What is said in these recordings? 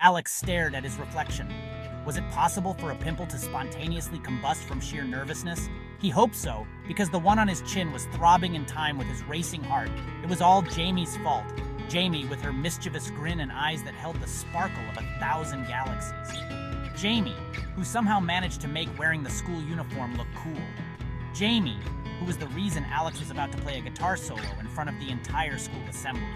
Alex stared at his reflection. Was it possible for a pimple to spontaneously combust from sheer nervousness? He hoped so, because the one on his chin was throbbing in time with his racing heart. It was all Jamie's fault. Jamie, with her mischievous grin and eyes that held the sparkle of 1,000 galaxies. Jamie, who somehow managed to make wearing the school uniform look cool. Jamie, who was the reason Alex was about to play a guitar solo in front of the entire school assembly.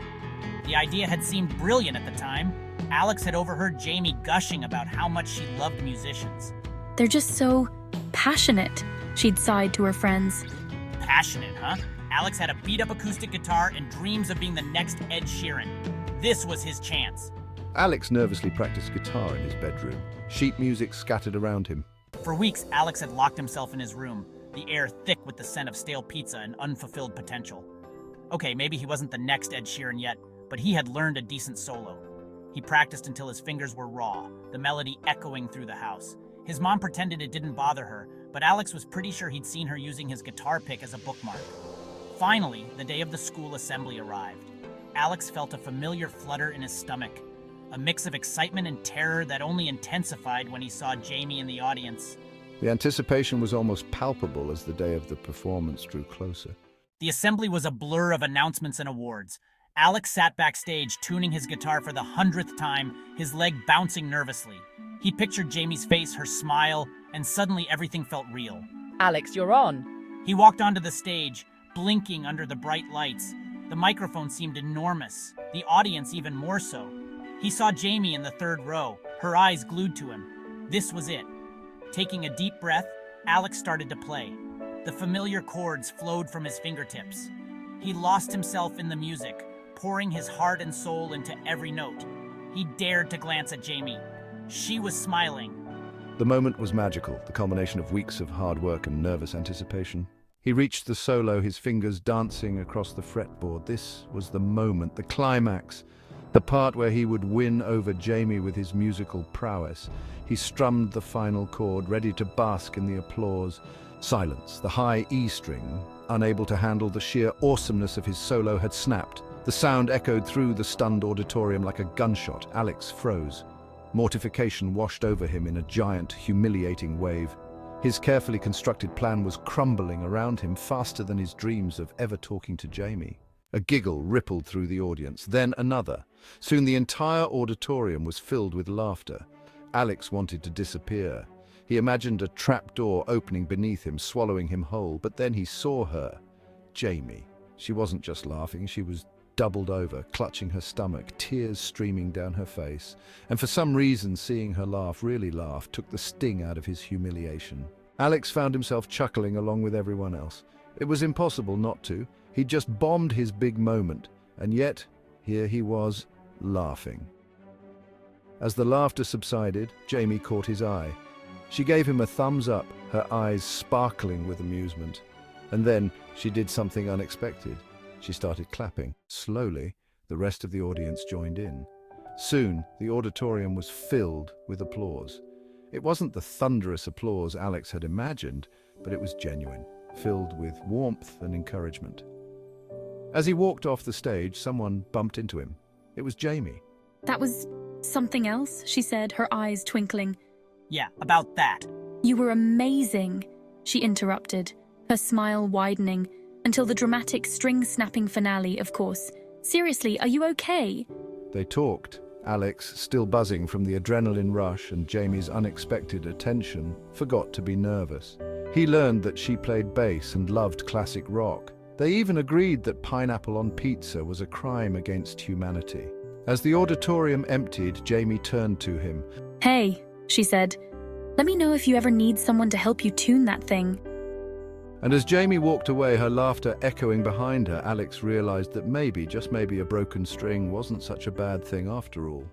The idea had seemed brilliant at the time. Alex had overheard Jamie gushing about how much she loved musicians. They're just so passionate, she'd sighed to her friends. Passionate, huh? Alex had a beat-up acoustic guitar and dreams of being the next Ed Sheeran. This was his chance. Alex nervously practiced guitar in his bedroom. Sheet music scattered around him. For weeks, Alex had locked himself in his room, the air thick with the scent of stale pizza and unfulfilled potential. Okay, maybe he wasn't the next Ed Sheeran yet, but he had learned a decent solo. He practiced until his fingers were raw, the melody echoing through the house. His mom pretended it didn't bother her, but Alex was pretty sure he'd seen her using his guitar pick as a bookmark. Finally, the day of the school assembly arrived. Alex felt a familiar flutter in his stomach, a mix of excitement and terror that only intensified when he saw Jamie in the audience. The anticipation was almost palpable as the day of the performance drew closer. The assembly was a blur of announcements and awards. Alex sat backstage, tuning his guitar for the 100th time, his leg bouncing nervously. He pictured Jamie's face, her smile, and suddenly everything felt real. Alex, you're on. He walked onto the stage, blinking under the bright lights. The microphone seemed enormous, the audience even more so. He saw Jamie in the third row, her eyes glued to him. This was it. Taking a deep breath, Alex started to play. The familiar chords flowed from his fingertips. He lost himself in the music, pouring his heart and soul into every note. He dared to glance at Jamie. She was smiling. The moment was magical, the culmination of weeks of hard work and nervous anticipation. He reached the solo, his fingers dancing across the fretboard. This was the moment, the climax, the part where he would win over Jamie with his musical prowess. He strummed the final chord, ready to bask in the applause. Silence. The high E string, unable to handle the sheer awesomeness of his solo, had snapped. The sound echoed through the stunned auditorium like a gunshot. Alex froze. Mortification washed over him in a giant, humiliating wave. His carefully constructed plan was crumbling around him faster than his dreams of ever talking to Jamie. A giggle rippled through the audience, then another. Soon the entire auditorium was filled with laughter. Alex wanted to disappear. He imagined a trapdoor opening beneath him, swallowing him whole, but then he saw her, Jamie. She wasn't just laughing, she was doubled over, clutching her stomach, tears streaming down her face. And for some reason, seeing her laugh, really laugh, took the sting out of his humiliation. Alex found himself chuckling along with everyone else. It was impossible not to. He'd just bombed his big moment, and yet, here he was, laughing. As the laughter subsided, Jamie caught his eye. She gave him a thumbs up, her eyes sparkling with amusement. And then she did something unexpected. She started clapping. Slowly, the rest of the audience joined in. Soon, the auditorium was filled with applause. It wasn't the thunderous applause Alex had imagined, but it was genuine, filled with warmth and encouragement. As he walked off the stage, someone bumped into him. It was Jamie. That was something else, she said, her eyes twinkling. Yeah, about that. You were amazing, she interrupted, her smile widening, until the dramatic string-snapping finale, of course. Seriously, are you okay? They talked. Alex, still buzzing from the adrenaline rush and Jamie's unexpected attention, forgot to be nervous. He learned that she played bass and loved classic rock. They even agreed that pineapple on pizza was a crime against humanity. As the auditorium emptied, Jamie turned to him. Hey, she said, let me know if you ever need someone to help you tune that thing. And as Jamie walked away, her laughter echoing behind her, Alex realized that maybe, just maybe, a broken string wasn't such a bad thing after all.